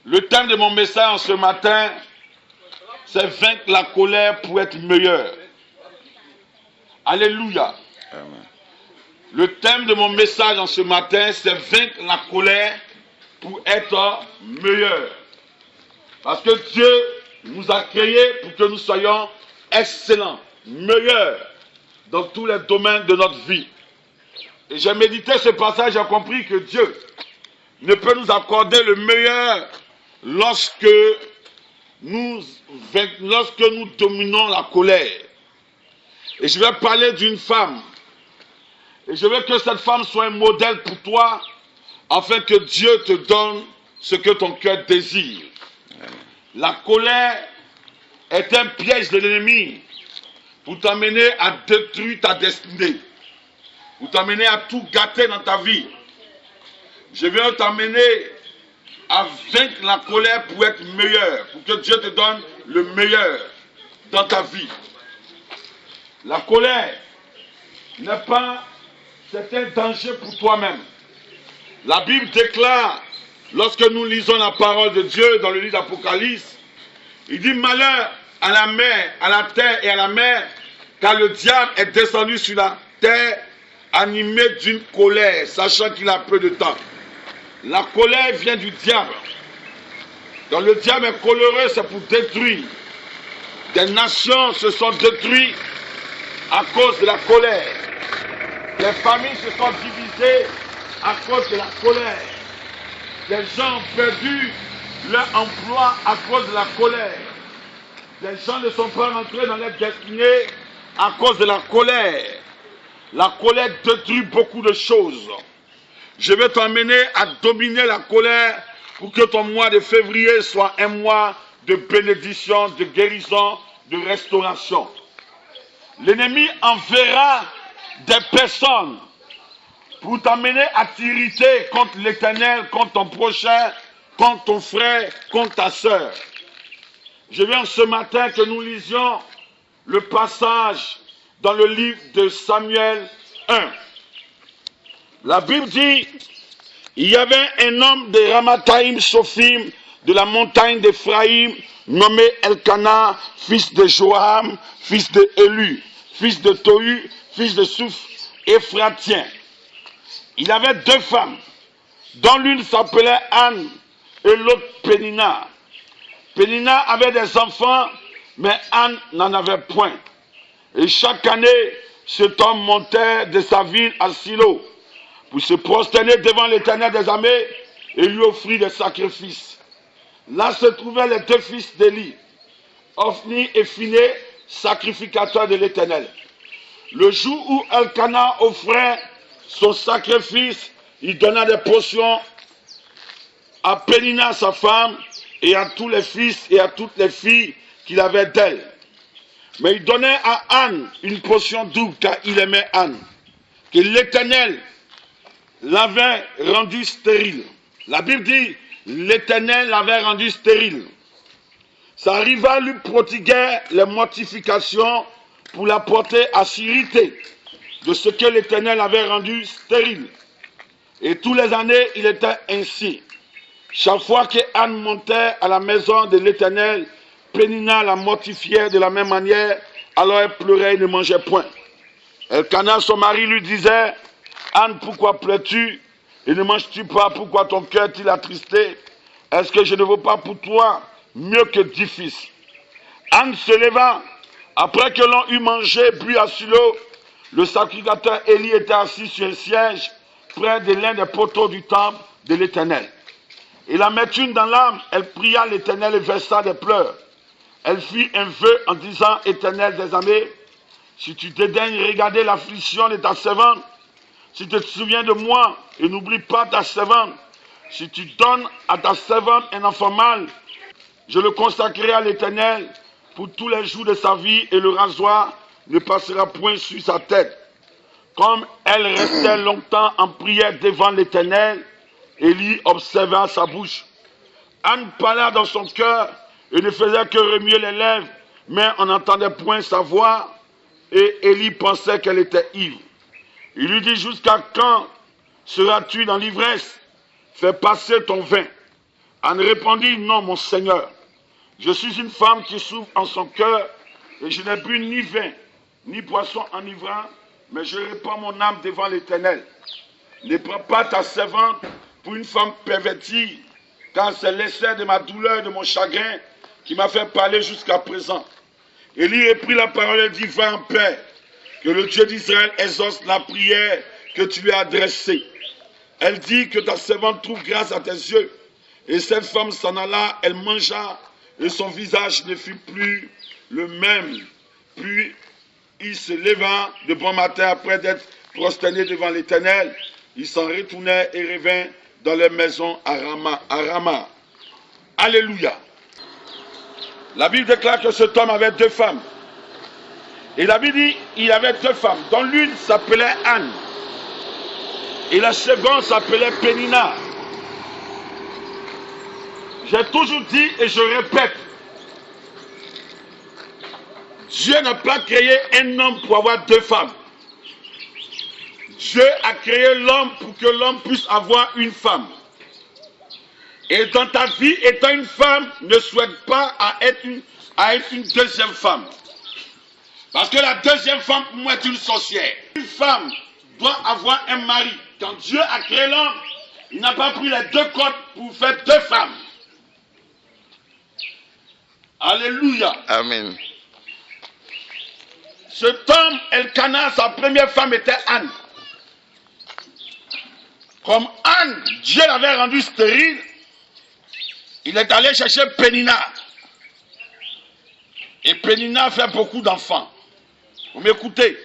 Le thème de mon message ce matin, c'est vaincre la colère pour être meilleur. Alléluia. Amen. Le thème de mon message en ce matin, c'est vaincre la colère pour être meilleur. Parce que Dieu nous a créés pour que nous soyons excellents, meilleurs dans tous les domaines de notre vie. Et j'ai médité ce passage, j'ai compris que Dieu ne peut nous accorder le meilleur lorsque nous dominons la colère. Et je vais parler d'une femme. Et je veux que cette femme soit un modèle pour toi, afin que Dieu te donne ce que ton cœur désire. La colère est un piège de l'ennemi pour t'amener à détruire ta destinée, pour t'amener à tout gâter dans ta vie. Je veux t'amener à vaincre la colère pour être meilleur, pour que Dieu te donne le meilleur dans ta vie. La colère n'est pas, c'est un danger pour toi-même. La Bible déclare, lorsque nous lisons la parole de Dieu dans le livre d'Apocalypse, il dit malheur à la mer, à la terre et à la mer, car le diable est descendu sur la terre animé d'une colère, sachant qu'il a peu de temps. La colère vient du diable. Donc le diable est coléreux, c'est pour détruire. Des nations se sont détruites à cause de la colère. Des familles se sont divisées à cause de la colère. Des gens ont perdu leur emploi à cause de la colère. Des gens ne sont pas rentrés dans leur destinée à cause de la colère. La colère détruit beaucoup de choses. Je vais t'emmener à dominer la colère pour que ton mois de février soit un mois de bénédiction, de guérison, de restauration. L'ennemi enverra des personnes pour t'amener à t'irriter contre l'Éternel, contre ton prochain, contre ton frère, contre ta sœur. Je viens ce matin que nous lisions le passage dans le livre de Samuel 1. La Bible dit, il y avait un homme de Ramathaïm Sophim, de la montagne d'Éphraïm, nommé Elkana, fils de Joam, fils de Élu, fils de Tohu, fils de Souf, Éphratien. Il avait deux femmes, dont l'une s'appelait Anne et l'autre Pénina. Pénina avait des enfants, mais Anne n'en avait point. Et chaque année, cet homme montait de sa ville à Silo pour se prosterner devant l'Éternel des armées et lui offrir des sacrifices. Là se trouvaient les deux fils d'Élie, Ophni et Phiné, sacrificateurs de l'Éternel. Le jour où Elkana offrait son sacrifice, il donna des portions à Pénina, sa femme, et à tous les fils et à toutes les filles qu'il avait d'elle. Mais il donnait à Anne une portion double, car il aimait Anne, que l'Éternel l'avait rendue stérile. La Bible dit, l'Éternel l'avait rendue stérile. Sa rivale lui prodiguait les mortifications pour la porter à s'irriter de ce que l'Éternel avait rendu stérile. Et tous les années, il était ainsi. Chaque fois que Anne montait à la maison de l'Éternel, Pénina la mortifiait de la même manière, alors elle pleurait et ne mangeait point. Elkana, son mari, lui disait, Anne, pourquoi pleures-tu et ne manges-tu pas? Pourquoi ton cœur est-il attristé? Est-ce que je ne vaux pas pour toi mieux que 10 fils? Anne se leva, après que l'on eut mangé, bu à Silo, le sacrificateur Élie était assis sur un siège près de l'un des poteaux du temple de l'Éternel. Et la mettant dans l'âme, elle pria l'Éternel et versa des pleurs. Elle fit un vœu en disant, Éternel des armées, si tu dédaignes regarder l'affliction de ta servante, si tu te souviens de moi et n'oublie pas ta servante, si tu donnes à ta servante un enfant mâle, je le consacrerai à l'Éternel pour tous les jours de sa vie et le rasoir ne passera point sur sa tête. Comme elle restait longtemps en prière devant l'Éternel, Élie observa sa bouche. Anne parla dans son cœur et ne faisait que remuer les lèvres, mais on n'entendait point sa voix, et Élie pensait qu'elle était ivre. Il lui dit, jusqu'à quand seras-tu dans l'ivresse? Fais passer ton vin. Anne répondit, non, mon Seigneur, je suis une femme qui souffre en son cœur, et je n'ai bu ni vin, ni boisson enivrant, mais je répands mon âme devant l'Éternel. Ne prends pas ta servante pour une femme pervertie, car c'est l'essai de ma douleur, de mon chagrin, qui m'a fait parler jusqu'à présent. Élie reprit la parole et dit, va en paix, que le Dieu d'Israël exauce la prière que tu lui as adressée. Elle dit que ta servante trouve grâce à tes yeux. Et cette femme s'en alla, elle mangea, et son visage ne fut plus le même. Puis il se leva de bon matin après d'être prosterné devant l'Éternel. Il s'en retournait et revint dans leur maison à Rama. Alléluia. La Bible déclare que cet homme avait 2 femmes. Et la Bible dit qu'il avait 2 femmes, dont l'une s'appelait Anne. Et la seconde s'appelait Pénina. J'ai toujours dit et je répète, Dieu n'a pas créé un homme pour avoir 2 femmes. Dieu a créé l'homme pour que l'homme puisse avoir une femme. Et dans ta vie, étant une femme, ne souhaite pas à être une deuxième femme. Parce que la deuxième femme, pour moi, est une sorcière. Une femme doit avoir un mari. Quand Dieu a créé l'homme, il n'a pas pris les 2 côtes pour faire 2 femmes. Alléluia. Amen. Cet homme, Elkana, sa première femme était Anne. Comme Anne, Dieu l'avait rendue stérile, il est allé chercher Pénina. Et Pénina fait beaucoup d'enfants. Vous m'écoutez?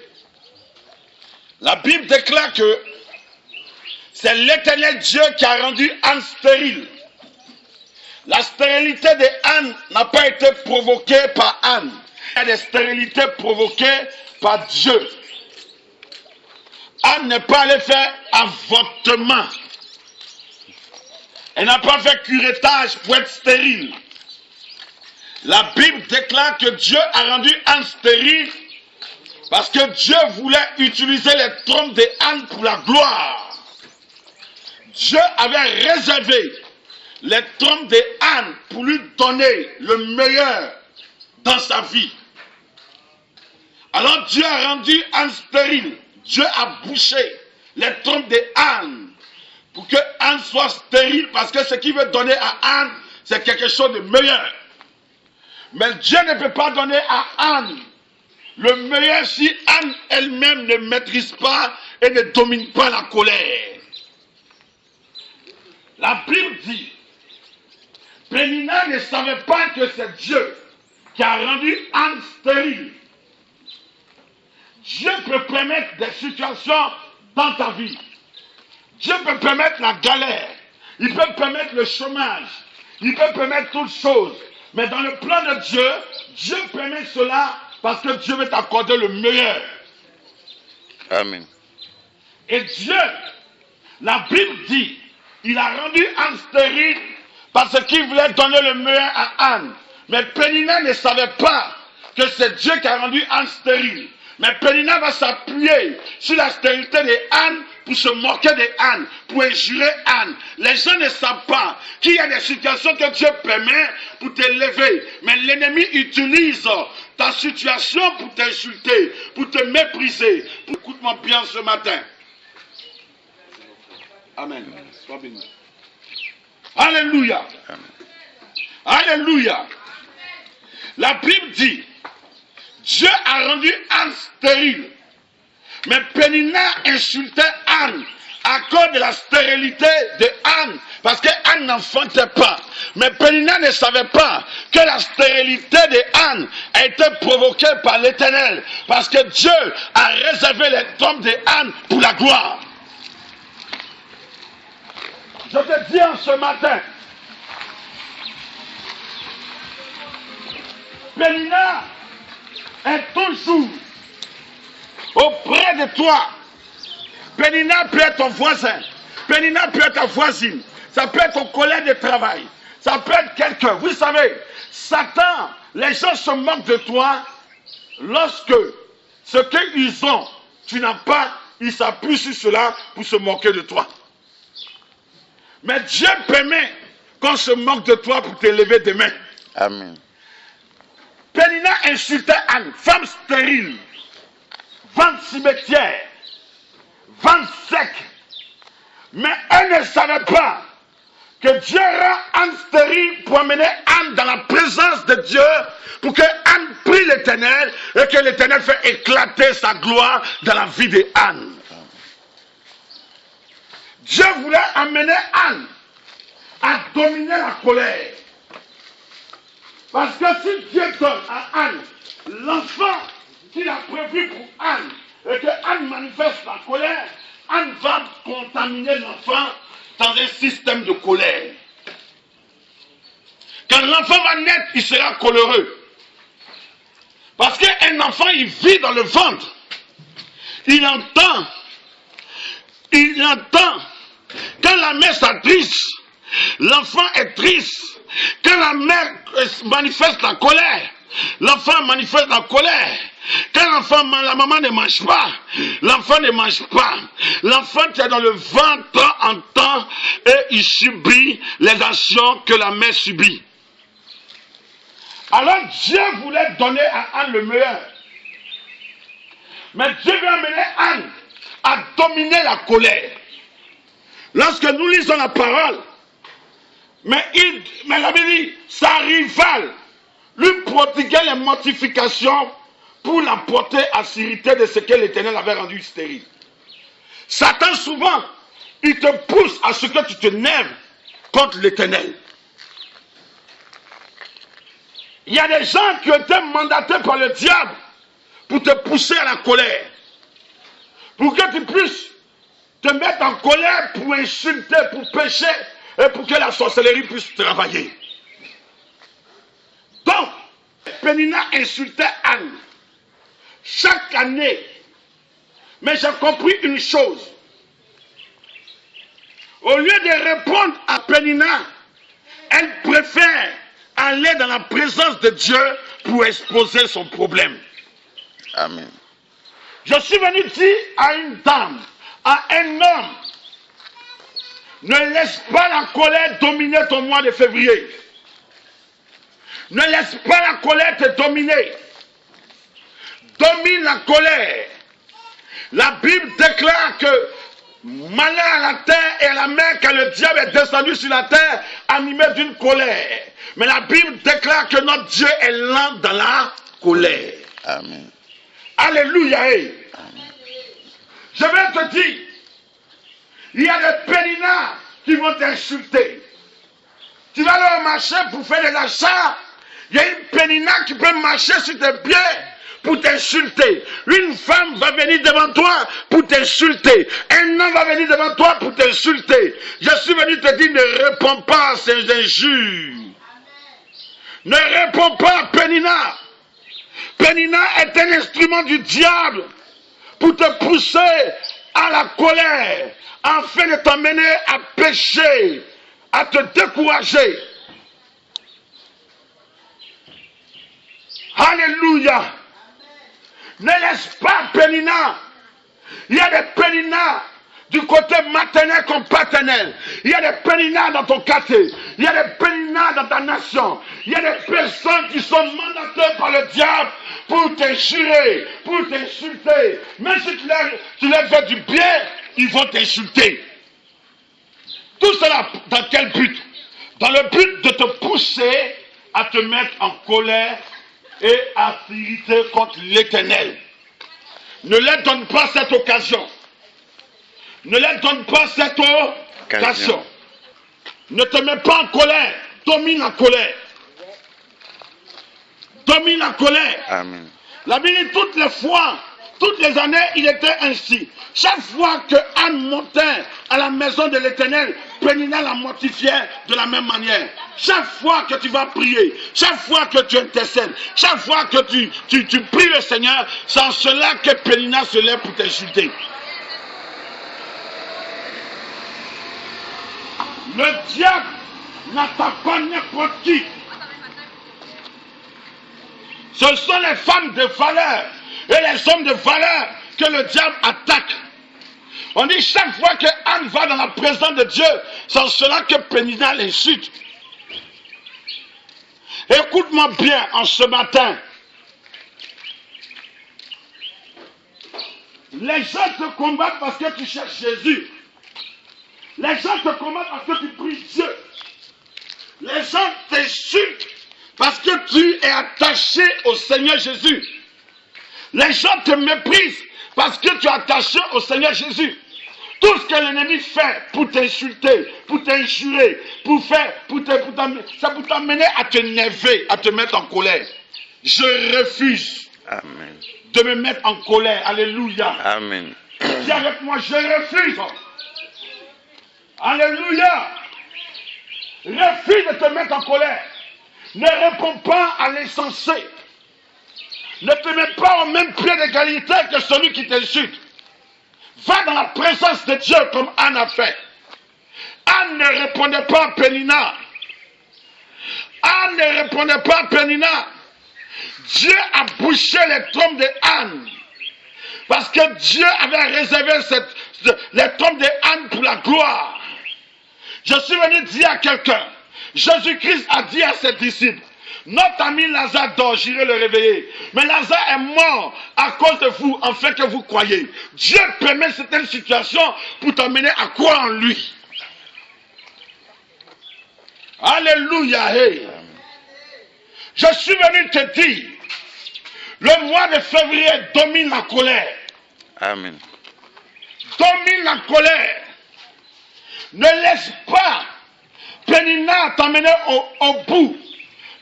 La Bible déclare que c'est l'Éternel Dieu qui a rendu Anne stérile. La stérilité de Anne n'a pas été provoquée par Anne. Il y a des stérilités provoquées par Dieu. Anne n'est pas allée faire avortement. Elle n'a pas fait curettage pour être stérile. La Bible déclare que Dieu a rendu Anne stérile parce que Dieu voulait utiliser les trompes de Anne pour la gloire. Dieu avait réservé les trompes de Anne pour lui donner le meilleur dans sa vie. Alors Dieu a rendu Anne stérile. Dieu a bouché les trompes de Anne pour que Anne soit stérile, parce que ce qu'il veut donner à Anne, c'est quelque chose de meilleur. Mais Dieu ne peut pas donner à Anne le meilleur si Anne elle-même ne maîtrise pas et ne domine pas la colère. La Bible dit, Pénina ne savait pas que c'est Dieu qui a rendu Anne stérile. Dieu peut permettre des situations dans ta vie. Dieu peut permettre la galère. Il peut permettre le chômage. Il peut permettre toutes choses. Mais dans le plan de Dieu, Dieu permet cela parce que Dieu veut t'accorder le meilleur. Amen. Et Dieu, la Bible dit, il a rendu Anne stérile parce qu'il voulait donner le meilleur à Anne. Mais Pénina ne savait pas que c'est Dieu qui a rendu Anne stérile. Mais Pénina va s'appuyer sur la stérilité de Anne pour se moquer de Anne, pour injurer Anne. Les gens ne savent pas qu'il y a des situations que Dieu permet pour t'élever. Mais l'ennemi utilise ta situation pour t'insulter, pour te mépriser. Écoute-moi bien ce matin. Amen. Sois béni. Alléluia. Amen. Alléluia. La Bible dit, Dieu a rendu Anne stérile. Mais Pénina insultait Anne à cause de la stérilité de Anne. Parce que Anne n'enfantait pas. Mais Pénina ne savait pas que la stérilité de Anne a été provoquée par l'Éternel. Parce que Dieu a réservé les tombes de Anne pour la gloire. Je te dis en ce matin, Pénina est toujours auprès de toi. Pénina peut être ton voisin. Pénina peut être ta voisine. Ça peut être ton collègue de travail. Ça peut être quelqu'un. Vous savez, Satan, les gens se moquent de toi lorsque ce qu'ils ont, tu n'as pas, ils s'appuient sur cela pour se moquer de toi. Mais Dieu permet qu'on se moque de toi pour t'élever demain. Amen. Pénina insultait Anne, femme stérile, ventre cimetière, ventre sec. Mais elle ne savait pas que Dieu rend Anne stérile pour amener Anne dans la présence de Dieu, pour que Anne prie l'Éternel et que l'Éternel fait éclater sa gloire dans la vie de Anne. Dieu voulait amener Anne à dominer la colère. Parce que si Dieu donne à Anne l'enfant qu'il a prévu pour Anne, et que Anne manifeste la colère, Anne va contaminer l'enfant dans un système de colère. Quand l'enfant va naître, il sera coléreux. Parce qu'un enfant, il vit dans le ventre. Il entend. Quand la mère s'attriste, l'enfant est triste. Quand la mère manifeste la colère, l'enfant manifeste la colère. Quand la maman ne mange pas, l'enfant ne mange pas. L'enfant qui est dans le ventre entend et il subit les actions que la mère subit. Alors Dieu voulait donner à Anne le meilleur. Mais Dieu veut amener Anne à dominer la colère. Lorsque nous lisons la parole, mais la Bible dit, sa rivale lui prodiguait les mortifications pour la porter à s'irriter de ce que l'Éternel avait rendu stérile. Satan souvent, il te pousse à ce que tu te nerves contre l'Éternel. Il y a des gens qui ont été mandatés par le diable pour te pousser à la colère. Pour que tu puisses te mettre en colère pour insulter, pour pécher et pour que la sorcellerie puisse travailler. Donc, Pénina insultait Anne chaque année. Mais j'ai compris une chose. Au lieu de répondre à Pénina, elle préfère aller dans la présence de Dieu pour exposer son problème. Amen. Je suis venu dire à une dame, à un homme, ne laisse pas la colère dominer ton mois de février. Ne laisse pas la colère te dominer. Domine la colère. La Bible déclare que malheur à la terre et à la mer quand le diable est descendu sur la terre animé d'une colère. Mais la Bible déclare que notre Dieu est lent dans la colère. Amen. Alléluia. Amen. Je vais te dire, il y a des Péninas qui vont t'insulter. Tu vas leur marcher pour faire des achats. Il y a une Pénina qui peut marcher sur tes pieds pour t'insulter. Une femme va venir devant toi pour t'insulter. Un homme va venir devant toi pour t'insulter. Je suis venu te dire, ne réponds pas à ces injures. Ne réponds pas à Pénina. Pénina est un instrument du diable pour te pousser à la colère, afin de t'emmener à pécher, à te décourager. Alléluia. Ne laisse pas Pénina. Il y a des Péninas du côté maternel comme paternel. Il y a des Péninas dans ton quartier. Il y a des Péninas dans ta nation. Il y a des personnes qui sont mandatées par le diable pour t'injurer, pour t'insulter. Même si tu leur fais du bien, ils vont t'insulter. Tout cela, dans quel but? Dans le but de te pousser à te mettre en colère et à t'irriter contre l'Éternel. Ne leur donne pas cette occasion. Ne leur donne pas cette occasion. Ne te mets pas en colère. Domine la colère. Domine la colère. Amen. La Bible, toutes les fois, toutes les années, il était ainsi. Chaque fois que Anne montait à la maison de l'Éternel, Pénina la mortifiait de la même manière. Chaque fois que tu vas prier, chaque fois que tu intercèdes, chaque fois que tu pries le Seigneur, c'est en cela que Pénina se lève pour t'insulter. Le diable n'attaque pas n'importe qui. Ce sont les femmes de valeur et les hommes de valeur que le diable attaque. On dit chaque fois que Anne va dans la présence de Dieu, c'est en cela que Pénina l'insulte. Écoute-moi bien en ce matin. Les gens te combattent parce que tu cherches Jésus. Les gens te combattent parce que tu pries Dieu. Les gens t'insultent parce que tu es attaché au Seigneur Jésus. Les gens te méprisent parce que tu es attaché au Seigneur Jésus. Tout ce que l'ennemi fait pour t'insulter, pour t'injurer, c'est pour t'amener à t'énerver, à te mettre en colère. Je refuse Amen. de me mettre en colère. Alléluia. Amen. Dis avec moi, je refuse. Alléluia. Refuse de te mettre en colère. Ne réponds pas à l'insensé. Ne te mets pas au même pied d'égalité que celui qui t'insulte. Va dans la présence de Dieu comme Anne a fait. Anne ne répondait pas à Pénina. Anne ne répondait pas à Pénina. Dieu a bouché les trompes de Anne. Parce que Dieu avait réservé les trompes de Anne pour la gloire. Je suis venu dire à quelqu'un, Jésus-Christ a dit à ses disciples, notre ami Lazare dort, j'irai le réveiller. Mais Lazare est mort à cause de vous, afin que vous croyez. Dieu permet certaines situations pour t'amener à croire en lui. Alléluia. Hey. Je suis venu te dire, le mois de février domine la colère. Amen. Domine la colère. Ne laisse pas Pénina t'emmener au bout.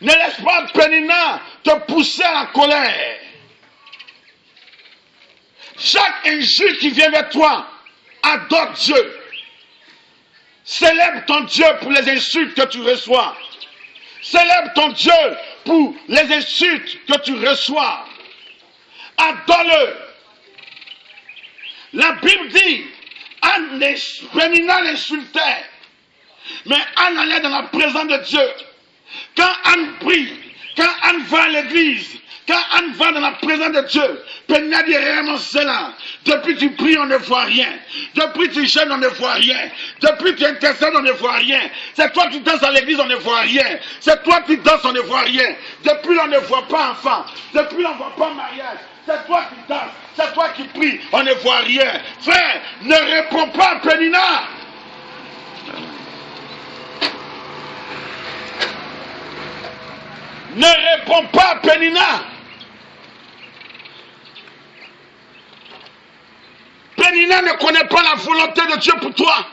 Ne laisse pas Pénina te pousser à la colère. Chaque injure qui vient vers toi, adore Dieu. Célèbre ton Dieu pour les insultes que tu reçois. Célèbre ton Dieu pour les insultes que tu reçois. Adore-le. La Bible dit, Pénina l'insultait, mais Anne allait dans la présence de Dieu. Quand Anne prie, quand Anne va à l'église, quand Anne va dans la présence de Dieu, Pénina dit vraiment cela. Depuis tu pries, on ne voit rien. Depuis tu jeûnes, on ne voit rien. Depuis tu intercèdes, on ne voit rien. C'est toi qui danses à l'église, on ne voit rien. C'est toi qui danses, on ne voit rien. Depuis on ne voit pas enfant. Depuis on ne voit pas mariage. C'est toi qui danses, c'est toi qui pries, on ne voit rien. Frère, ne réponds pas à Pénina. Ne réponds pas à Pénina. Pénina ne connaît pas la volonté de Dieu pour toi.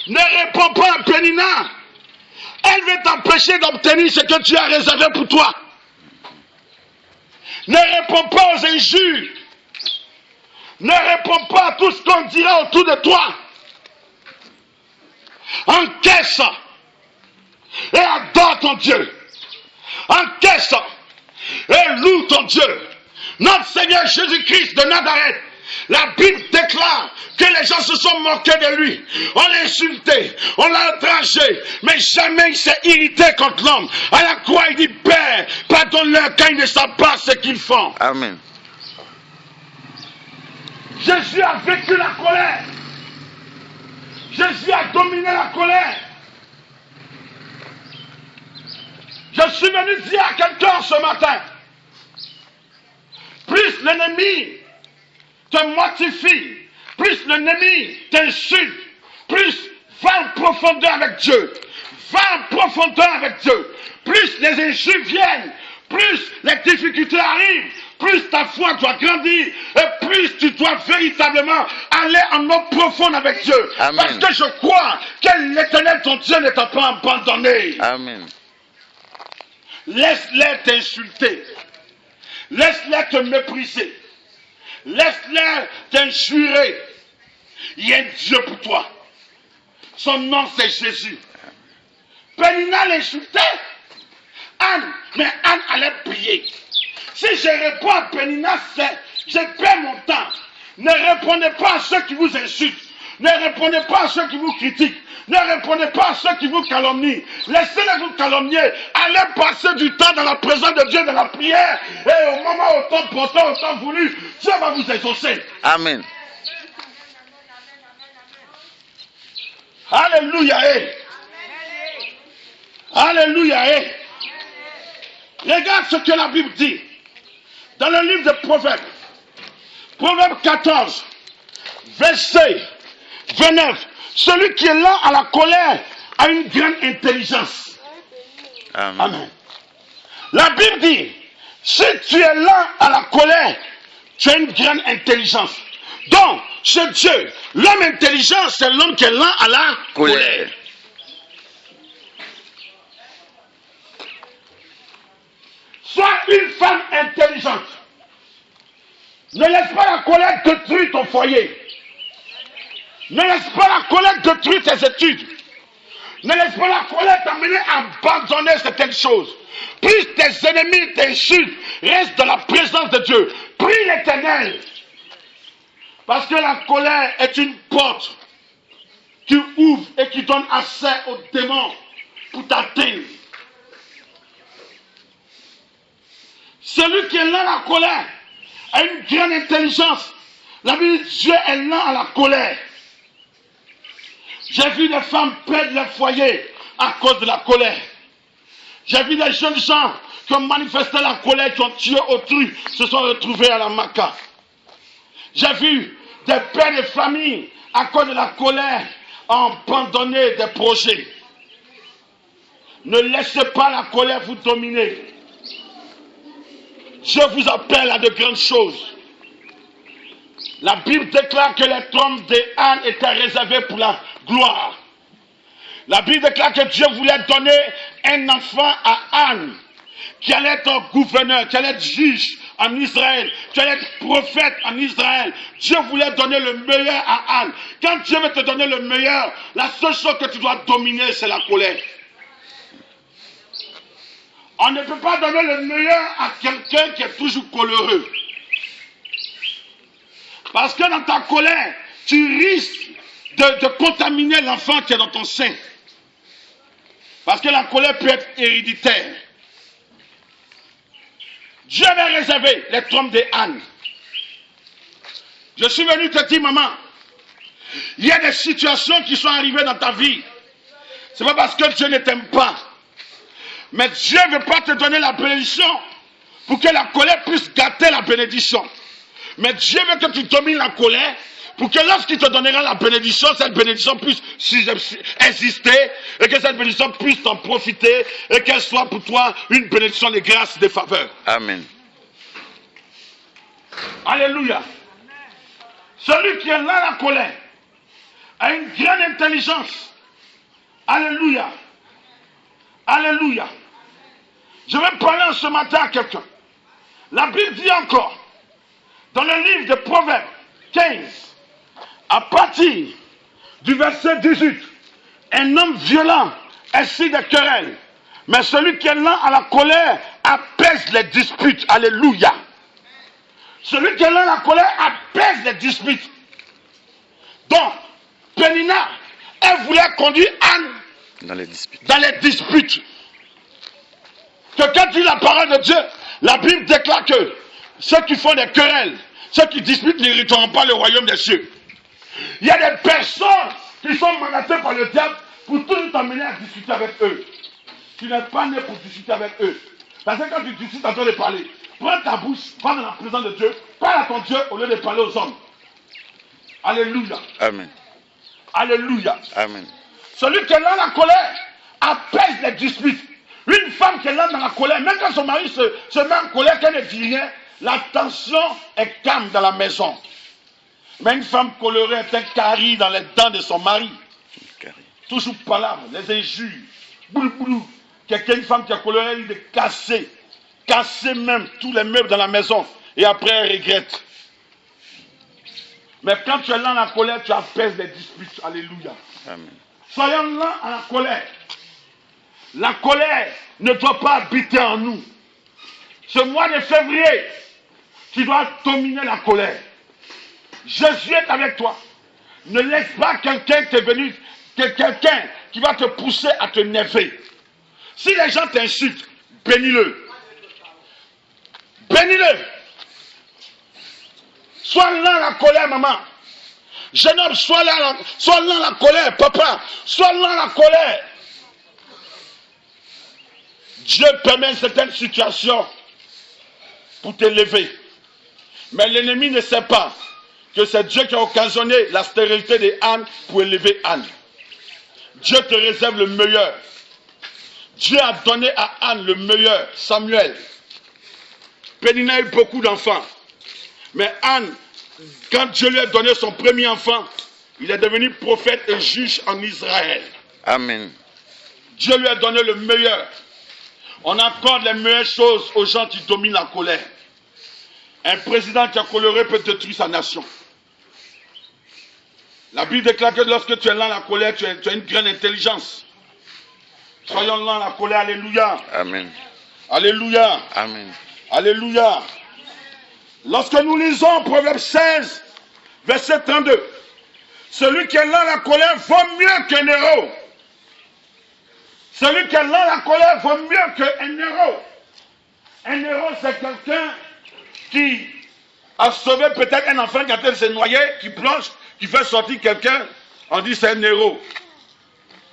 Ne réponds pas à Pénina. Elle veut t'empêcher d'obtenir ce que Dieu a réservé pour toi. Ne réponds pas aux injures. Ne réponds pas à tout ce qu'on dira autour de toi. Encaisse et adore ton Dieu. Encaisse et loue ton Dieu. Notre Seigneur Jésus-Christ de Nazareth, la Bible déclare que les gens se sont moqués de lui. On l'a insulté, on l'a outragé, mais jamais il s'est irrité contre l'homme. À la croix, il dit, Père, pardonne-leur quand ils ne savent pas ce qu'ils font. Amen. Jésus a vécu la colère. Jésus a dominé la colère. Je suis venu dire à quelqu'un ce matin, plus l'ennemi te mortifie, plus l'ennemi t'insulte, plus va en profondeur avec Dieu. Va en profondeur avec Dieu. Plus les injures viennent, plus les difficultés arrivent, plus ta foi doit grandir et plus tu dois véritablement aller en eau profonde avec Dieu. Amen. Parce que je crois que l'Éternel, ton Dieu, ne t'a pas abandonné. Amen. Laisse-les t'insulter. Laisse-les te mépriser. Laisse-les t'injurer. Il y a un Dieu pour toi. Son nom c'est Jésus. Pénina l'insultait. Anne, mais Anne allait prier. Si je réponds à Pénina, je perds mon temps. Ne répondez pas à ceux qui vous insultent. Ne répondez pas à ceux qui vous critiquent. Ne répondez pas à ceux qui vous calomnient. Laissez-les vous calomnier. Allez passer du temps dans la présence de Dieu, dans la prière. Et au moment au temps portant, au temps voulu, Dieu va vous exaucer. Amen. Alléluia. Alléluia. Eh? Regarde ce que la Bible dit. Dans le livre de Proverbes. Proverbe 14. Verset 29. Celui qui est lent à la colère a une grande intelligence. Amen. Amen. La Bible dit, si tu es lent à la colère, tu as une grande intelligence. Donc, chez Dieu, l'homme intelligent, c'est l'homme qui est lent à la colère. Sois une femme intelligente. Ne laisse pas la colère détruire ton foyer. Ne laisse pas la colère détruire tes études. Ne laisse pas la colère t'amener à abandonner certaines choses. Plus tes ennemis t'insultent, reste dans la présence de Dieu. Prie l'Éternel. Parce que la colère est une porte qui ouvre et qui donne accès aux démons pour t'atteindre. Celui qui est lent à la colère a une grande intelligence. La Bible dit Dieu est lent à la colère. J'ai vu des femmes perdre leur foyer à cause de la colère. J'ai vu des jeunes gens qui ont manifesté la colère, qui ont tué autrui, se sont retrouvés à la Maca. J'ai vu des pères de famille, à cause de la colère, abandonner des projets. Ne laissez pas la colère vous dominer. Dieu vous appelle à de grandes choses. La Bible déclare que les trônes des ânes étaient réservés pour la gloire. La Bible déclare que Dieu voulait donner un enfant à Anne, qui allait être gouverneur, qui allait être juge en Israël, qui allait être prophète en Israël. Dieu voulait donner le meilleur à Anne. Quand Dieu veut te donner le meilleur, la seule chose que tu dois dominer, c'est la colère. On ne peut pas donner le meilleur à quelqu'un qui est toujours coléreux. Parce que dans ta colère, tu risques de contaminer l'enfant qui est dans ton sein. Parce que la colère peut être héréditaire. Dieu avait réservé les trônes des ânes. Je suis venu te dire, maman, il y a des situations qui sont arrivées dans ta vie. Ce n'est pas parce que Dieu ne t'aime pas. Mais Dieu ne veut pas te donner la bénédiction pour que la colère puisse gâter la bénédiction. Mais Dieu veut que tu domines la colère pour que lorsqu'il te donnera la bénédiction, cette bénédiction puisse exister et que cette bénédiction puisse t'en profiter et qu'elle soit pour toi une bénédiction de grâce et de faveur. Amen. Alléluia. Celui qui est là à la colère a une grande intelligence. Alléluia. Alléluia. Je vais parler en ce matin à quelqu'un. La Bible dit encore, dans le livre de Proverbes 15, à partir du verset 18, un homme violent incite des querelles, mais celui qui est lent à la colère apaise les disputes. Alléluia. Celui qui est lent à la colère apaise les disputes. Donc, Pénina, elle voulait conduire Anne dans les disputes. Que quand tu lis la parole de Dieu, la Bible déclare que ceux qui font des querelles, ceux qui disputent n'hériteront pas le royaume des cieux. Il y a des personnes qui sont mandatées par le diable pour toujours t'amener à discuter avec eux. Tu n'es pas né pour discuter avec eux. Parce que quand tu discutes en train de parler, prends ta bouche, va dans la présence de Dieu, parle à ton Dieu au lieu de parler aux hommes. Alléluia. Amen. Alléluia. Amen. Celui qui est là dans la colère apaise les disputes. Une femme qui est là dans la colère, même quand son mari se met en colère, qu'elle ne dit rien, la tension est calme dans la maison. Mais une femme colérée est un carie dans les dents de son mari. Toujours palabre, les injures, boulou boulou. Une femme qui est colérée, elle est cassée. Casser même tous les meubles dans la maison. Et après, elle regrette. Mais quand tu es là dans la colère, tu apaises les disputes. Alléluia. Amen. Soyons là à la colère. La colère ne doit pas habiter en nous. Ce mois de février, tu dois dominer la colère. Jésus est avec toi. Ne laisse pas quelqu'un qui va te pousser à te nerver. Si les gens t'insultent, bénis-le. Bénis-le. Sois là la colère, maman. Jeune homme, sois là la colère, papa. Sois là la colère. Dieu permet certaines situations pour t'élever. Mais l'ennemi ne sait pas que c'est Dieu qui a occasionné la stérilité de Anne pour élever Anne. Dieu te réserve le meilleur. Dieu a donné à Anne le meilleur, Samuel. Pénina a eu beaucoup d'enfants. Mais Anne, quand Dieu lui a donné son premier enfant, il est devenu prophète et juge en Israël. Amen. Dieu lui a donné le meilleur. On accorde les meilleures choses aux gens qui dominent la colère. Un président qui a coléré peut détruire sa nation. La Bible déclare que lorsque tu es lent à la colère, tu as une grande intelligence. Soyons lents à la colère, alléluia. Amen. Alléluia. Amen. Alléluia. Lorsque nous lisons Proverbe 16, verset 32, celui qui est lent à la colère vaut mieux qu'un héros. Celui qui est lent à la colère vaut mieux qu'un héros. Un héros, c'est quelqu'un qui a sauvé peut-être un enfant qui a été noyé, qui plonge, qui fait sortir quelqu'un. On dit c'est un héros.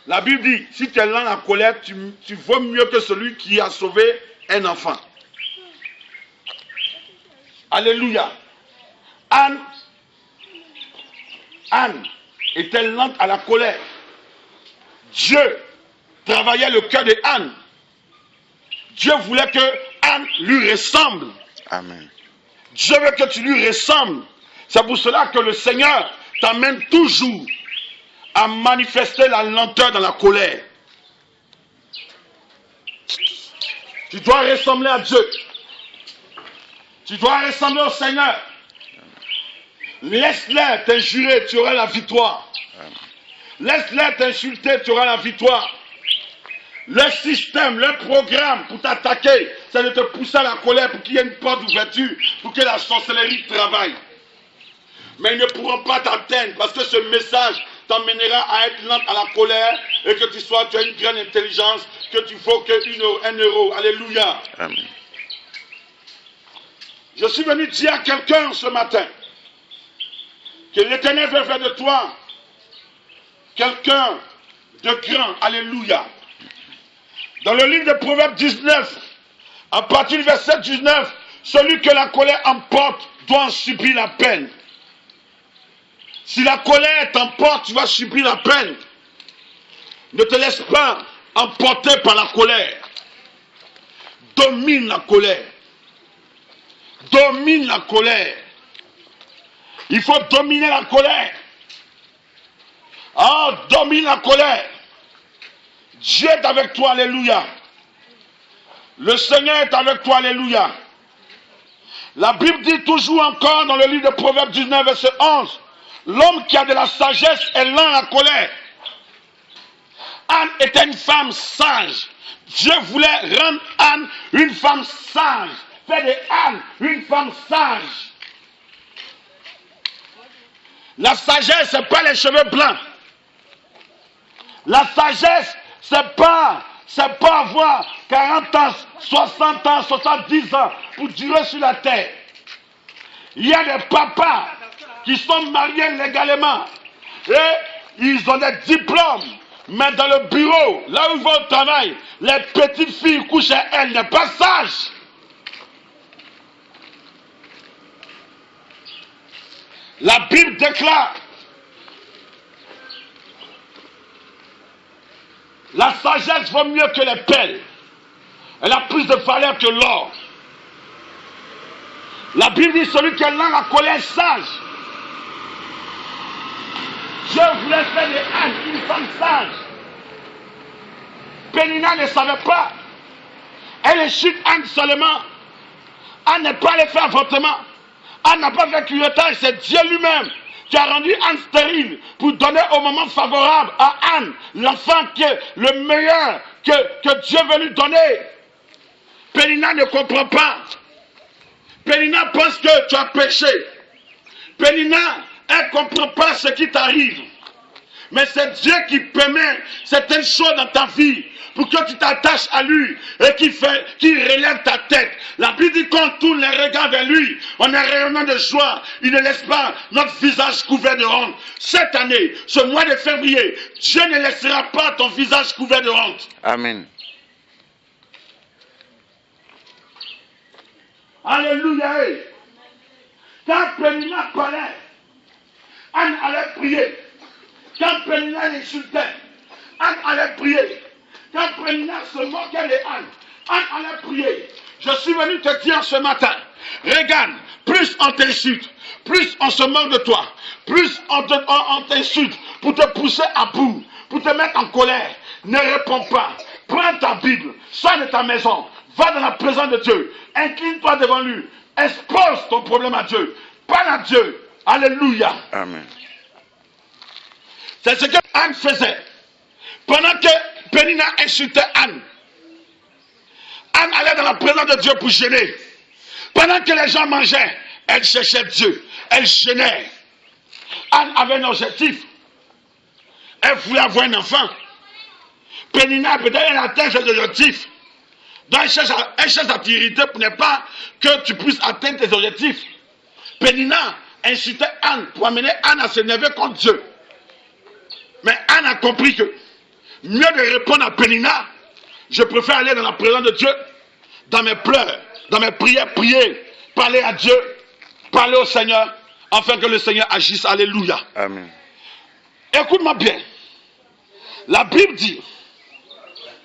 La Bible dit, si tu es lent à la colère, tu vaux mieux que celui qui a sauvé un enfant. Alléluia. Anne était lente à la colère. Dieu travaillait le cœur de Anne. Dieu voulait que Anne lui ressemble. Amen. Dieu veut que tu lui ressembles. C'est pour cela que le Seigneur t'amène toujours à manifester la lenteur dans la colère. Tu dois ressembler à Dieu. Tu dois ressembler au Seigneur. Laisse-les t'injurer, tu auras la victoire. Laisse-les t'insulter, tu auras la victoire. Le système, le programme pour t'attaquer, c'est de te pousser à la colère pour qu'il y ait une porte d'ouverture, pour que la sorcellerie travaille. Mais ils ne pourront pas t'atteindre parce que ce message t'emmènera à être lent à la colère et que tu as une grande intelligence, que tu vaux qu'un euro. Alléluia. Amen. Je suis venu dire à quelqu'un ce matin que l'Éternel veut faire de toi quelqu'un de grand. Alléluia. Dans le livre de Proverbes 19, à partir du verset 19, celui que la colère emporte doit en subir la peine. Si la colère t'emporte, tu vas subir la peine. Ne te laisse pas emporter par la colère. Domine la colère. Domine la colère. Il faut dominer la colère. Oh, domine la colère. Dieu est avec toi, alléluia. Le Seigneur est avec toi, alléluia. La Bible dit toujours encore dans le livre de Proverbes 19, verset 11, l'homme qui a de la sagesse est lent à la colère. Anne était une femme sage. Dieu voulait rendre Anne une femme sage. Faire de Anne une femme sage. La sagesse, ce n'est pas les cheveux blancs. La sagesse, c'est pas avoir 40 ans, 60 ans, 70 ans pour durer sur la terre. Il y a des papas qui sont mariés légalement et ils ont des diplômes, mais dans le bureau, là où ils vont au travail, les petites filles couchent à elles, n'est pas sage. La Bible déclare la sagesse vaut mieux que les perles. Elle a plus de valeur que l'or. La Bible dit celui qui est lent à la colère sage. Dieu voulait faire de Anne une femme sage. Pénina ne savait pas. Elle échute Anne seulement. Anne n'est pas allée faire avortement. Anne n'a pas fait cueilletage, c'est Dieu lui-même qui a rendu Anne stérile pour donner au moment favorable à Anne l'enfant qui est le meilleur que Dieu veut lui donner. Pénina ne comprend pas. Pénina pense que tu as péché. Pénina, elle ne comprend pas ce qui t'arrive. Mais c'est Dieu qui permet certaines choses dans ta vie pour que tu t'attaches à lui et qu'il relève ta tête. La Bible dit qu'on tourne les regards vers lui, on est rayonnant de joie. Il ne laisse pas notre visage couvert de honte. Cette année, ce mois de février, Dieu ne laissera pas ton visage couvert de honte. Amen. Alléluia. Quand Pénina parlait, Anne allait prier. Quand Pénina l'insultait, Anne allait prier. Quand Pénina se moquait de Anne, Anne allait prier. Je suis venu te dire ce matin, regarde, plus on t'insulte, plus on se moque de toi, plus on t'insulte pour te pousser à bout, pour te mettre en colère. Ne réponds pas. Prends ta Bible, sors de ta maison, va dans la présence de Dieu, incline-toi devant lui, expose ton problème à Dieu, parle à Dieu. Alléluia. Amen. C'est ce que Anne faisait. Pendant que Pénina insultait Anne, Anne allait dans la présence de Dieu pour jeûner. Pendant que les gens mangeaient, elle cherchait Dieu. Elle jeûnait. Anne avait un objectif. Elle voulait avoir un enfant. Pénina, peut-être, elle atteint cet objectif. Donc, elle cherche à t'irriter pour ne pas que tu puisses atteindre tes objectifs. Pénina incitait Anne pour amener Anne à s'énerver contre Dieu. Mais Anne a compris que mieux de répondre à Pénina, je préfère aller dans la présence de Dieu, dans mes pleurs, dans mes prières, prier, parler à Dieu, parler au Seigneur, afin que le Seigneur agisse. Alléluia. Amen. Écoute-moi bien. La Bible dit,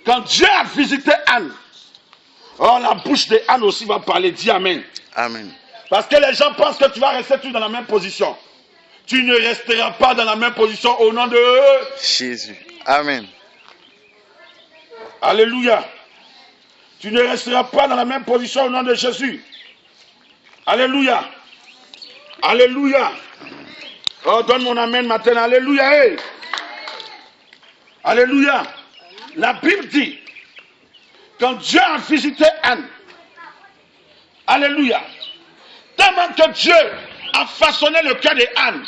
quand Dieu a visité Anne, oh, la bouche de Anne aussi va parler. Dis Amen. Amen. Parce que les gens pensent que tu vas rester toujours dans la même position. Tu ne resteras pas dans la même position au nom de Jésus. Amen. Alléluia. Tu ne resteras pas dans la même position au nom de Jésus. Alléluia. Alléluia. Oh, donne mon amen maintenant. Alléluia. Hey. Alléluia. La Bible dit, quand Dieu a visité Anne, alléluia, tellement que Dieu a façonné le cœur de Anne,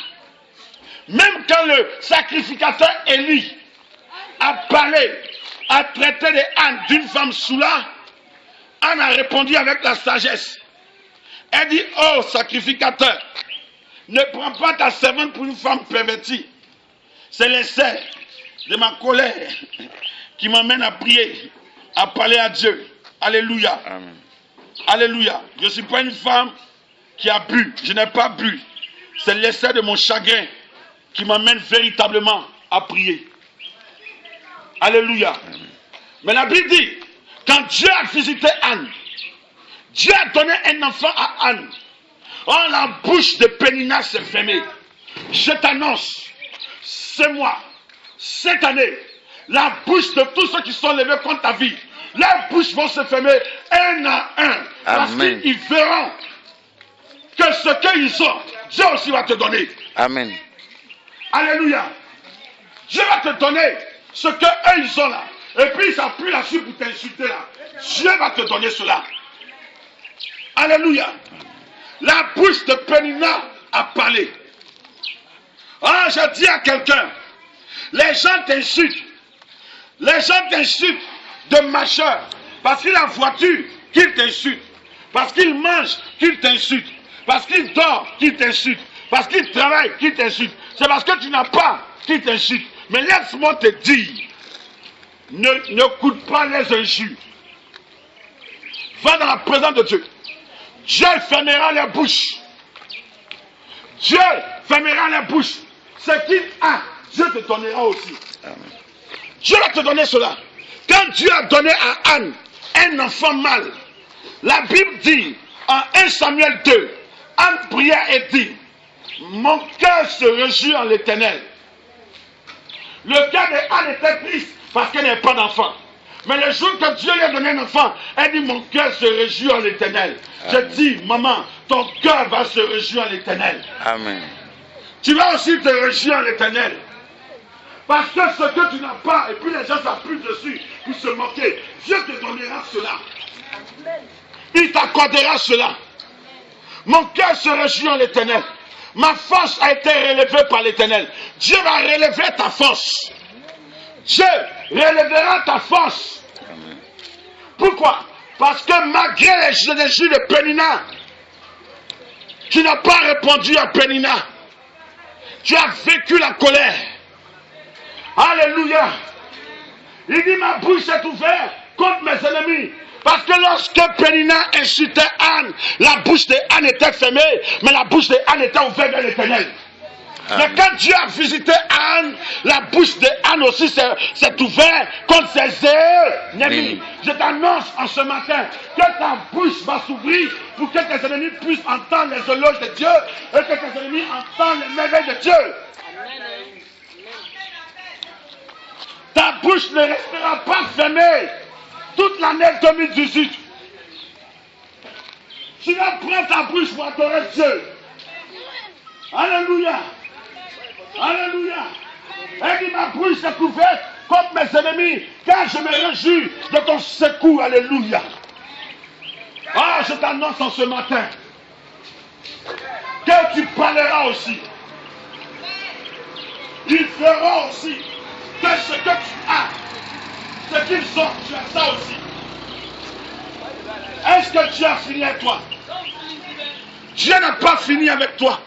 même quand le sacrificateur Élie a parlé, a traité de Anne d'une femme soula, Anne a répondu avec la sagesse. Elle dit, oh sacrificateur, ne prends pas ta servante pour une femme pervertie. C'est l'essai de ma colère qui m'emmène à prier, à parler à Dieu. Alléluia. Amen. Alléluia. Je ne suis pas une femme qui a bu. Je n'ai pas bu. C'est l'essai de mon chagrin qui m'emmène véritablement à prier. Alléluia. Amen. Mais la Bible dit, quand Dieu a visité Anne, Dieu a donné un enfant à Anne. Oh, la bouche de Pénina s'est fermée. Je t'annonce, c'est moi, cette année, la bouche de tous ceux qui sont levés contre ta vie, leurs bouches vont se fermer un à un. Parce qu'ils verront que ce qu'ils ont, Dieu aussi va te donner. Amen. Alléluia. Dieu va te donner ce qu'eux ils ont là. Et puis ça pue là-dessus pour t'insulter là. Dieu va te donner cela. Alléluia. La bouche de Pénina a parlé. Ah, je dis à quelqu'un, les gens t'insultent. Les gens t'insultent de marcheur. Parce qu'il a voiture, qu'ils t'insultent. Parce qu'il mange, qu'ils t'insultent. Parce qu'il dort, qu'ils t'insultent. Parce qu'il travaille, qu'ils t'insultent. C'est parce que tu n'as pas qu'ils t'insultent. Mais laisse-moi te dire, n'écoute pas les injures. Va dans la présence de Dieu. Dieu fermera les bouches. Dieu fermera les bouches. Ce qu'il a, Dieu te donnera aussi. Amen. Dieu va te donner cela. Quand Dieu a donné à Anne un enfant mâle, la Bible dit en 1 Samuel 2, Anne pria et dit, mon cœur se réjouit en l'Éternel. Le cœur d'Anne était triste parce qu'elle n'avait pas d'enfant. Mais le jour que Dieu lui a donné un enfant, elle dit, mon cœur se réjouit en l'Éternel. Je dis, maman, ton cœur va se réjouir en l'Éternel. Amen. Tu vas aussi te réjouir en l'Éternel. Parce que ce que tu n'as pas, et puis les gens s'appuient dessus pour se moquer, Dieu te donnera cela. Il t'accordera cela. Mon cœur se réjouit en l'Éternel. Ma force a été relevée par l'Éternel. Dieu va relever ta force. Dieu relèvera ta force. Amen. Pourquoi? Parce que malgré les injures de Pénina, tu n'as pas répondu à Pénina. Tu as vécu la colère. Alléluia. Il dit, ma bouche est ouverte contre mes ennemis. Parce que lorsque Pénina insultait Anne, la bouche d'Anne était fermée, mais la bouche d'Anne était ouverte vers l'Éternel. Mais quand Dieu a visité Anne, la bouche d'Anne aussi s'est ouverte contre ses ennemis. Je t'annonce en ce matin que ta bouche va s'ouvrir pour que tes ennemis puissent entendre les éloges de Dieu et que tes ennemis entendent les merveilles de Dieu. Ta bouche ne restera pas fermée toute l'année 2018. Tu vas prendre ta bouche pour adorer Dieu. Alléluia. Alléluia. Et dit ma bouche est ouverte contre mes ennemis, car je me réjouis de ton secours. Alléluia. Ah, je t'annonce en ce matin que tu parleras aussi. Ils feront aussi que ce que tu as, ce qu'ils ont, tu as ça aussi. Est-ce que Dieu a fini avec toi? Dieu n'a pas fini avec toi.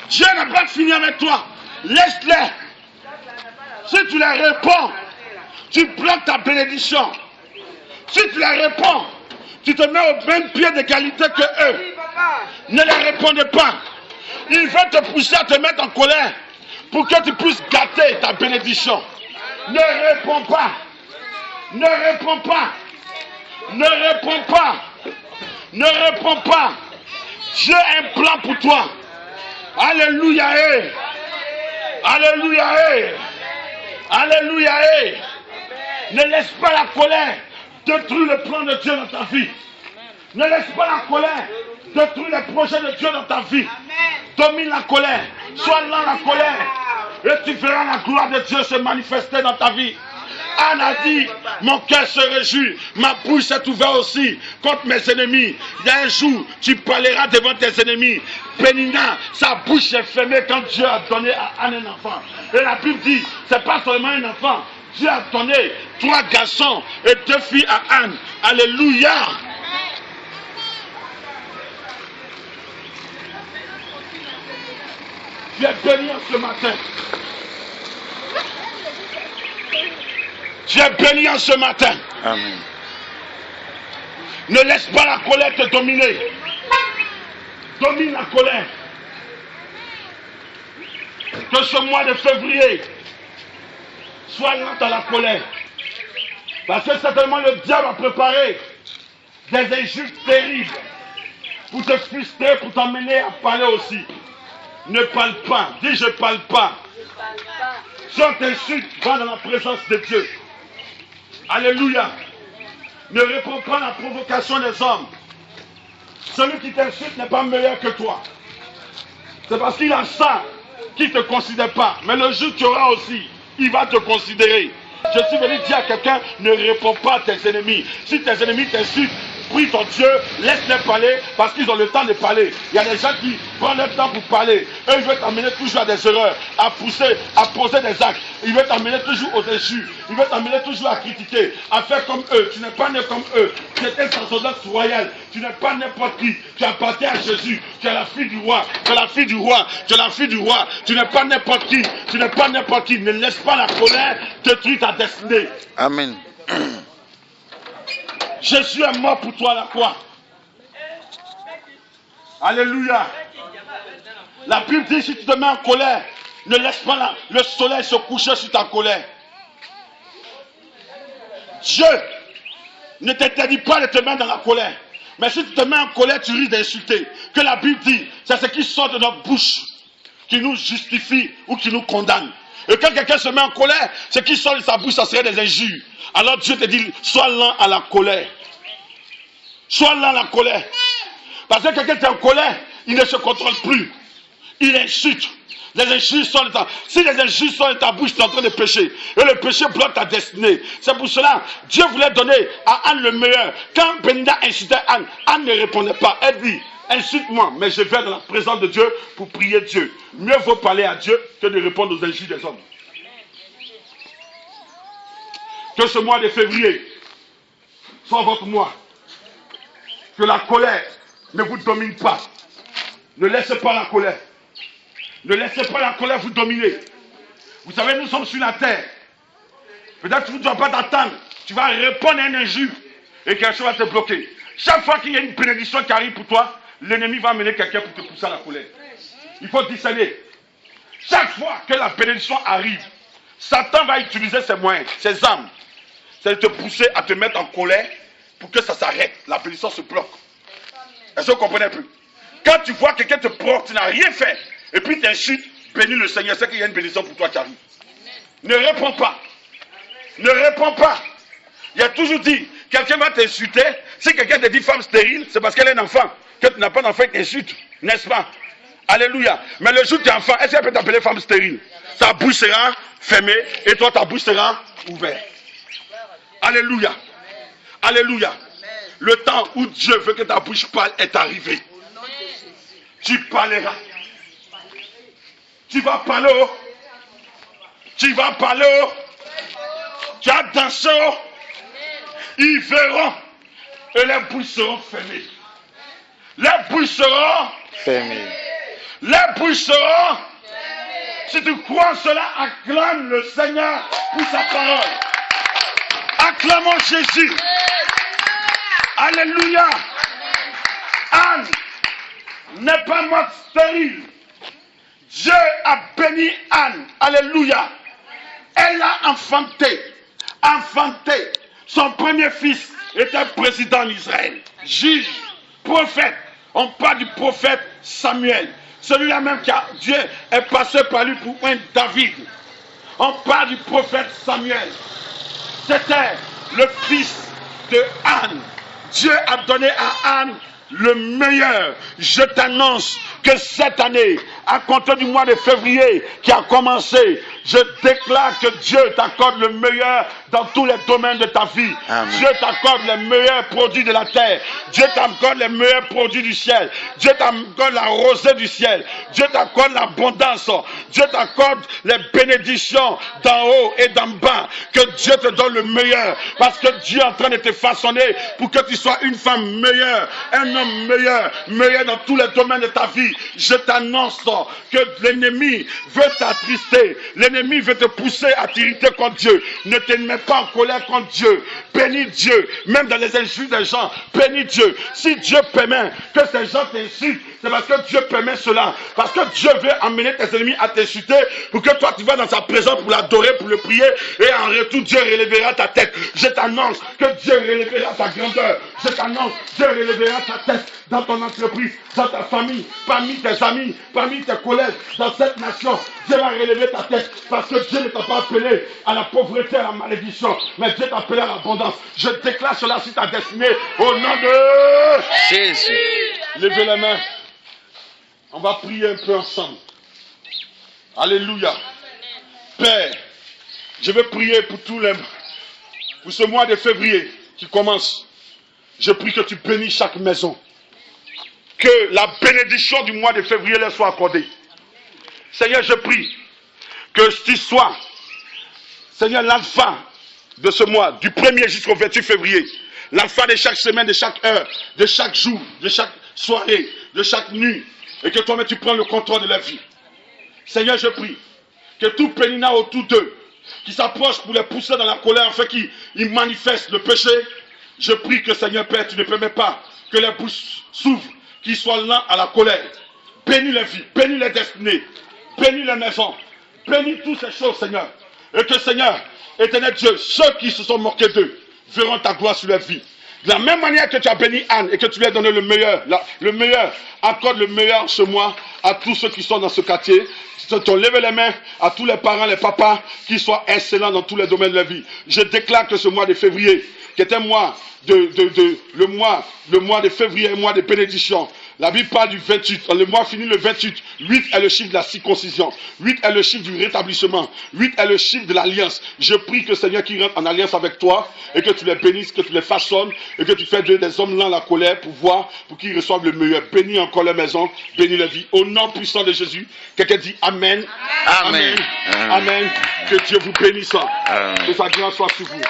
Dieu n'a pas fini avec toi. Laisse-les. Si tu les réponds, tu prends ta bénédiction. Si tu les réponds, tu te mets au même pied d'égalité que eux. Ne les répondez pas. Il veut te pousser à te mettre en colère pour que tu puisses gâter ta bénédiction. Ne réponds pas. Ne réponds pas. Ne réponds pas. Ne réponds pas. Dieu a un plan pour toi. Alléluia. Alléluia. Alléluia. Ne laisse pas la colère détruire le plan de Dieu dans ta vie. Ne laisse pas la colère détruire les projets de Dieu dans ta vie. Domine la colère. Sois lent la colère. Et tu verras la gloire de Dieu se manifester dans ta vie. Anne a dit, mon cœur se réjouit, ma bouche s'est ouverte aussi contre mes ennemis. Il y a un jour, tu parleras devant tes ennemis. Pénina, sa bouche est fermée quand Dieu a donné à Anne un enfant. Et la Bible dit, c'est pas seulement un enfant. Dieu a donné 3 garçons et 2 filles à Anne. Alléluia. Tu es béni en ce matin. Tu es béni en ce matin. Amen. Ne laisse pas la colère te dominer. Domine la colère. Que ce mois de février soit lent à la colère. Parce que certainement le diable a préparé des injustes terribles pour te frustrer, pour t'emmener à parler aussi. Ne parle pas. Dis je parle pas. Si on t'insulte, va dans la présence de Dieu. Alléluia. Ne réponds pas à la provocation des hommes. Celui qui t'insulte n'est pas meilleur que toi. C'est parce qu'il a ça qu'il ne te considère pas. Mais le jour où tu auras aussi, il va te considérer. Je suis venu dire à quelqu'un, ne réponds pas à tes ennemis. Si tes ennemis t'insultent, prie ton Dieu, laisse-les parler parce qu'ils ont le temps de parler. Il y a des gens qui prennent le temps pour parler. Eux, ils veulent t'amener toujours à des erreurs, à pousser, à poser des actes. Ils veulent t'amener toujours aux injures. Ils veulent t'amener toujours à critiquer, à faire comme eux. Tu n'es pas né comme eux. Tu es un sacerdoce royal. Tu n'es pas n'importe qui. Tu appartiens à Jésus. Tu es la fille du roi. Tu es la fille du roi. Tu es la fille du roi. Tu n'es pas n'importe qui. Tu n'es pas n'importe qui. Ne laisse pas la colère détruire ta destinée. Amen. Jésus est mort pour toi à la croix. Alléluia. La Bible dit, si tu te mets en colère, ne laisse pas le soleil se coucher sur ta colère. Dieu ne t'interdit pas de te mettre dans la colère. Mais si tu te mets en colère, tu risques d'insulter. Que la Bible dit, c'est ce qui sort de notre bouche qui nous justifie ou qui nous condamne. Et quand quelqu'un se met en colère, ce qui sort de sa bouche, ça serait des injures. Alors Dieu te dit, sois lent à la colère. Sois lent à la colère. Parce que quelqu'un qui est en colère, il ne se contrôle plus. Il insulte. Les injures sont de ta... Si les injures sont de ta bouche, tu es en train de pécher. Et le péché bloque ta destinée. C'est pour cela, Dieu voulait donner à Anne le meilleur. Quand Pénina incitait Anne, Anne ne répondait pas. Elle dit, insulte-moi, mais je vais dans la présence de Dieu pour prier Dieu. Mieux vaut parler à Dieu que de répondre aux injures des hommes. Que ce mois de février soit votre mois. Que la colère ne vous domine pas. Ne laissez pas la colère. Ne laissez pas la colère vous dominer. Vous savez, nous sommes sur la terre. Peut-être que tu ne dois pas t'attendre. Tu vas répondre à une injure. et quelque chose va te bloquer. Chaque fois qu'il y a une bénédiction qui arrive pour toi, l'ennemi va amener quelqu'un pour te pousser à la colère. Il faut discerner. Chaque fois que la bénédiction arrive, Satan va utiliser ses moyens, ses armes. C'est de te pousser à te mettre en colère pour que ça s'arrête. La bénédiction se bloque. Est-ce que vous comprenez plus? Quand tu vois quelqu'un te porte, tu n'as rien fait, et puis tu insultes, bénis le Seigneur, c'est qu'il y a une bénédiction pour toi qui arrive. Ne réponds pas. Ne réponds pas. Il a toujours dit, quelqu'un va t'insulter, si quelqu'un te dit femme stérile, c'est parce qu'elle est un enfant. Que tu n'as pas d'enfant qui t'insulte, n'est-ce pas? Alléluia. Mais le jour où tu es enfant, est-ce qu'elle peut t'appeler femme stérile? Ta bouche sera fermée et toi ta bouche sera ouverte. Alléluia. Alléluia. Le temps où Dieu veut que ta bouche parle est arrivé. Tu parleras. Tu vas parler. Tu vas parler. Tu as dansé. Ils verront. Et les bouches seront fermées. Les bouches seront Fermées. Les bouches seront. Si tu crois en cela, acclame le Seigneur pour sa parole. Acclamons Jésus. Alléluia. Anne n'est pas morte stérile. Dieu a béni Anne. Alléluia. Elle a enfanté. Son premier fils était président en Israël. Juge, prophète. On parle du prophète Samuel. Celui-là même qui Dieu est passé par lui pour un David. On parle du prophète Samuel. C'était le fils de Anne. Dieu a donné à Anne le meilleur. Je t'annonce que cette année, à compter du mois de février qui a commencé, je déclare que Dieu t'accorde le meilleur dans tous les domaines de ta vie. Amen. Dieu t'accorde les meilleurs produits de la terre. Dieu t'accorde les meilleurs produits du ciel. Dieu t'accorde la rosée du ciel. Dieu t'accorde l'abondance. Dieu t'accorde les bénédictions d'en haut et d'en bas. Que Dieu te donne le meilleur. Parce que Dieu est en train de te façonner pour que tu sois une femme meilleure, un homme meilleur, meilleur dans tous les domaines de ta vie. Je t'annonce que l'ennemi veut t'attrister. L'ennemi veut te pousser à t'irriter contre Dieu. Ne te mets pas en colère contre Dieu. Bénis Dieu. Même dans les insultes des gens, bénis Dieu. Si Dieu permet que ces gens t'insultent, c'est parce que Dieu permet cela. Parce que Dieu veut amener tes ennemis à t'insulter pour que toi tu vas dans sa présence pour l'adorer, pour le prier. Et en retour, Dieu relèvera ta tête. Je t'annonce que Dieu relèvera ta grandeur. Je t'annonce que Dieu relèvera ta tête dans ton entreprise, dans ta famille, parmi tes amis, parmi tes collègues, dans cette nation. Dieu va relever ta tête parce que Dieu ne t'a pas appelé à la pauvreté, à la malédiction, mais Dieu t'a appelé à l'abondance. Je déclare cela sur ta destinée au nom de Jésus. Levez les mains. On va prier un peu ensemble. Alléluia. Père, je vais prier pour pour ce mois de février qui commence. Je prie que tu bénis chaque maison. Que la bénédiction du mois de février leur soit accordée. Seigneur, je prie que tu sois, Seigneur, l'alpha de ce mois, du 1er jusqu'au 28 février. L'alpha de chaque semaine, de chaque heure, de chaque jour, de chaque soirée, de chaque nuit. Et que toi-même tu prends le contrôle de la vie. Seigneur, je prie que tout pénina autour d'eux, qui s'approche pour les pousser dans la colère, afin qu'ils manifestent le péché. Je prie que, Seigneur Père, tu ne permets pas que les bouches s'ouvrent, qu'ils soient lents à la colère. Bénis les vies, bénis les destinées, bénis les maisons, bénis toutes ces choses, Seigneur. Et que, Seigneur, éternel Dieu, ceux qui se sont moqués d'eux verront ta gloire sur leur vie. De la même manière que tu as béni Anne et que tu lui as donné le meilleur, accorde le meilleur ce mois à tous ceux qui sont dans ce quartier. Tu as levé les mains à tous les parents, les papas, qui soient excellents dans tous les domaines de la vie. Je déclare que ce mois de février, qui est un mois le mois de février, un mois de bénédiction. La Bible parle du 28, le mois finit le 28. 8 est le chiffre de la circoncision. 8 est le chiffre du rétablissement. 8 est le chiffre de l'alliance. Je prie que Seigneur qui rentre en alliance avec toi et que tu les bénisses, que tu les façonnes et que tu fais des hommes lents la colère pour qu'ils reçoivent le meilleur. Bénis encore la maison, bénis la vie. Au nom puissant de Jésus, quelqu'un dit Amen. Amen. Amen. Amen. Que Dieu vous bénisse. Amen. Que sa grâce soit sur vous.